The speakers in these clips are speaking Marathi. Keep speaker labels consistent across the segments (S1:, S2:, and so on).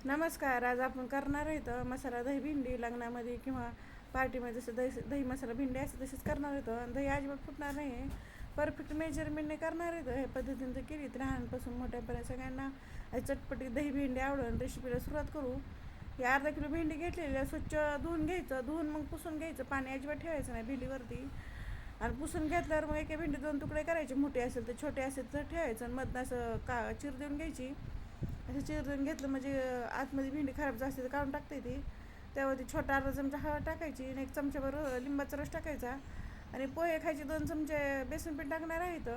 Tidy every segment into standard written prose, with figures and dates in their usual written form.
S1: नमस्कार. आज आपण करणार आहेत मसाला दही भेंडी. लग्नामध्ये किंवा पार्टीमध्ये जसं दही मसाला भेंडी असते तसेच करणार आहेत. आणि दही अजिबात फुटणार नाही आहे. परफेक्ट मेजरमेंटने करणार आहेत. हे पद्धतीने जर केली तर लहानपासून मोठ्यापर्यंत सगळ्यांना चटपटी दही भेंडी आवडेल. रेसिपीला सुरुवात करू. हे अर्धा किलो भेंडी घेतलेली स्वच्छ धुवून घ्यायचं. धुवून मग पुसून घ्यायचं. पाणी अजिबात ठेवायचं नाही भेंडीवरती. आणि पुसून घेतल्यावर मग एका भेंडी 2 तुकडे करायचे. मोठे असेल तर छोटे असेल तर ठेवायचं. आणि मधनं असं चीर देऊन घ्यायची. असं चिरून घेतलं म्हणजे आतमध्ये भेंडी खराब जास्त तर काढून टाकता येते. त्यावरती छोटा अर्धा चमचा हळद टाकायची आणि 1 चमच्याभर लिंबाचा रस टाकायचा. आणि पोहे खायचे 2 चमचे बेसन पीठ टाकणार आहेत.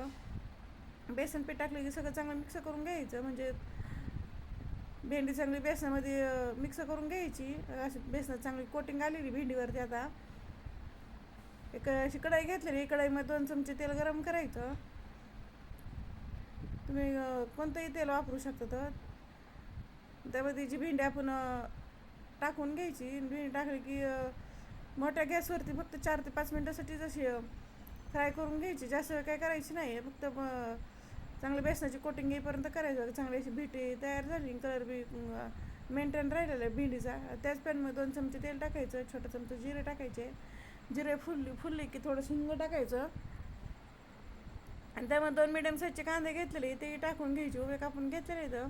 S1: बेसन पीठ टाकलं की सगळं चांगलं मिक्स करून घ्यायचं. म्हणजे भेंडी चांगली बेसनामध्ये मिक्स करून घ्यायची. अशी बेसनात चांगली कोटिंग आलेली भेंडीवरती. आता एक अशी कढाई घेतलेली. कढाईमध्ये 2 चमचे तेल गरम करायचं. तुम्ही कोणतंही तेल वापरू शकता. तर त्यामध्ये जी भेंडी आपण टाकून घ्यायची. भेंडी टाकली की मोठ्या गॅसवरती फक्त 4 ते 5 मिनटासाठी जशी फ्राय करून घ्यायची. जास्त काय करायची नाही. फक्त चांगलं बेसनाची कोटिंग येईपर्यंत करायचं. चांगली अशी भेंडी तयार झाली. कलर बी मेंटेन राहिलेला आहे भेंडीचा. त्याच पॅनमध्ये 2 चमचे तेल टाकायचं. छोटा चमचा जिरे टाकायचे. जिरे फुलली की थोडंसं हिंग टाकायचं. आणि त्यामध्ये 2 मिडियम साईजचे कांदे घेतलेले ते टाकून घ्यायचे. उभे कापून घेतलेले तर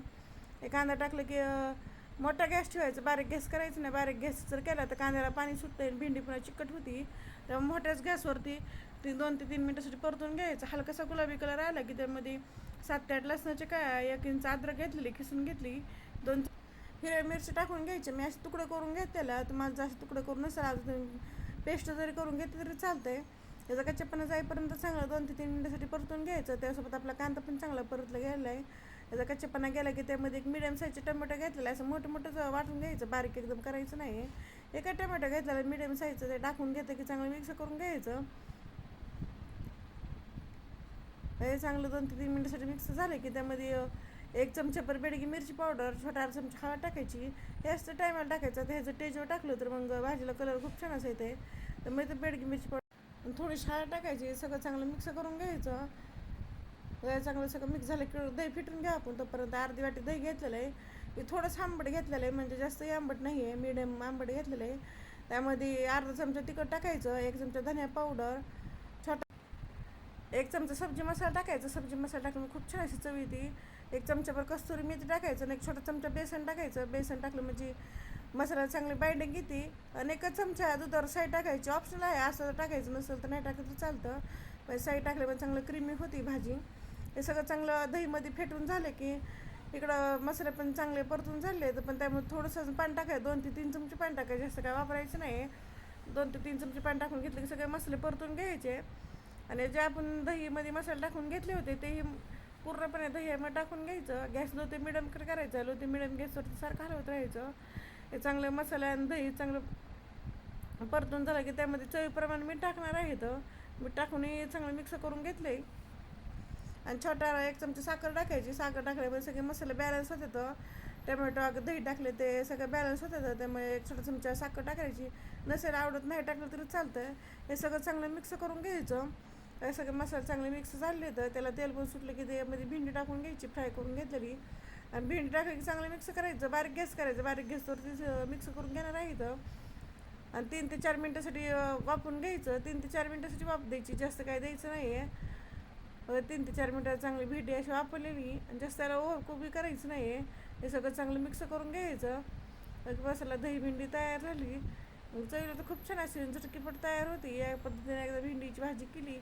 S1: एक कांदा टाकलं की मोठा गॅस ठेवायचा. बारीक गॅस करायचं नाही. बारीक गॅस जर केला तर कांद्याला पाणी सुटतं आणि भेंडी पुन्हा चिकट होती. तेव्हा मोठ्याच गॅसवरती 2 ते 3 मिनटासाठी परतून घ्यायचं. हलकासा गुलाबी कलर आला की त्यामध्ये 7 ते 8 लसणाचे 1 इंच अद्रक घेतलेली खिसून घेतली. 2 हिरव्या मिरची टाकून घ्यायची. मी असे तुकडे करून घेतलेला. तुम्हाला जास्त तुकडे करून नसेल पेस्ट जरी करून घेतली तरी चालतंय. त्याचा कच्चेपणा जाईपर्यंत चांगला 2 ते 3 मिनिटासाठी परतून घ्यायचं. त्यासोबत आपला कांदा पण चांगला परतला गेलेला आहे. त्याचा कच्चेपणा गेला की त्यामध्ये एक मिडियम साईजचे टोमॅटो घेतलेला आहे. असं मोठं वाटून घ्यायचं. बारीक एकदम करायचं नाही. एका टोमॅटो घेतलेला मिडियम साईजचं ते टाकून घेतं की चांगलं मिक्स करून घ्यायचं. हे चांगलं 2 ते 3 मिनिटासाठी मिक्स झालं की त्यामध्ये 1 चमचाभर बेडगी मिरची पावडर, छोटा अर्धा चमचा हळद टाकायची. हे असतं टायमाला टाकायचं. तर ह्याचं टेजवर टाकलं तर मग भाजीला कलर खूप छान असायचं. तर मग ते बेडगी मिरची पावडर थोडीशी हळद टाकायची. सगळं चांगलं मिक्स करून घ्यायचं. चांगलं सगळं मिक्स झालं की दही फिटून घ्या आपण. तोपर्यंत अर्धी वाटी दही घेतलेलं आहे. हे थोडंसं आंबट घेतलेलं आहे. म्हणजे जास्त आंबट नाही आहे. मिडियम आंबट घेतलेलं आहे. त्यामध्ये अर्धा चमचा तिखट टाकायचं. 1 चमचा धनिया पावडर, 1 चमचा सब्जी मसाला टाकायचा. सब्जी मसाला टाकून खूप छान अशी चव येते. 1 चमचाभर कस्तुरी मेथी टाकायचं आणि 1 छोटा चमचा बेसन टाकायचं. बेसन टाकलं म्हणजे मसाला चांगली बाइंडिंग येते. आणि 1 चमचा दुधावर साई टाकायची. ऑप्शनल आहे. असं टाकायचं नसेल तर नाही टाकलं तर चालतं. पण साई टाकल्यामुळे चांगलं क्रीमी होती भाजी. हे सगळं चांगलं दहीमध्ये फेटून झालं की इकडं मसाले पण चांगले परतून झाले. तर पण त्यामध्ये थोडंसं पाणी टाकायचं. 2 ते 3 चमचे पाणी टाकायचे. जास्त काय वापरायचं नाही. 2 ते 3 चमचे पाणी टाकून घेतले की सगळे मसाले परतून घ्यायचे. आणि जे आपण दहीमध्ये मसाले टाकून घेतले होते तेही पूर्णपणे दहीमध्ये टाकून घ्यायचं. गॅस लो ते मिडियम करायचं. लो ते मिडियम गॅसवरती सारखं हलवत राहायचं. हे चांगलं मसाले आणि दही चांगलं परतून झालं की त्यामध्ये चवीप्रमाणे मीठ टाकणार आहे. तर मीठ टाकून चांगलं मिक्स करून घेतले. आणि छोटा 1 चमचा साखर टाकायची. साखर टाकल्यामुळे सगळे मसाले बॅलन्स होतात. टोमॅटो दही टाकले ते सगळं बॅलन्स होतं. त्यामुळे 1 छोटा चमचा साखर टाकायची. नसेल आवडत नाही टाकलं तरी चालतं. हे सगळं चांगलं मिक्स करून घ्यायचं. हे सगळे मसाले चांगले मिक्स झाले तर त्याला तेल पण सुटलं की त्यामध्ये भेंडी टाकून घ्यायची फ्राय करून घेतलेली. आणि भेंडी टाकली की चांगलं मिक्स करायचं. बारीक गॅस करायचं. बारीक गॅसवरती मिक्स करून घेणार आहे इथं. आणि 3 ते 4 मिनटासाठी वापरून घ्यायचं. 3 ते 4 मिनटासाठी वाफ द्यायची. जास्त काय द्यायचं नाही आहे. 3 ते 4 मिनटात चांगली भेंडी अशी वापरलेली. आणि जास्त त्याला ओव्हरकुक करायचं नाही आहे. हे सगळं चांगलं मिक्स करून घ्यायचं. मसाला दही भेंडी तयार झाली. चवीला तर खूप छान असेल. झटकीपट तयार होती. या पद्धतीने एकदा भेंडीची भाजी केली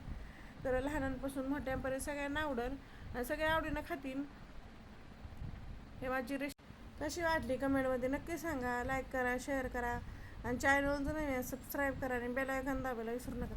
S1: तर लहानांपासून मोठ्यांपर्यंत सगळ्यांना आवडेल आणि सगळ्या आवडीनं खातील. हे माझी रेसिपी कशी वाटली कमेंटमध्ये नक्की सांगा. लाईक करा, शेअर करा आणि चॅनल जर नाही सबस्क्राईब करा आणि बेल आयकॉन दाबायला विसरू नका.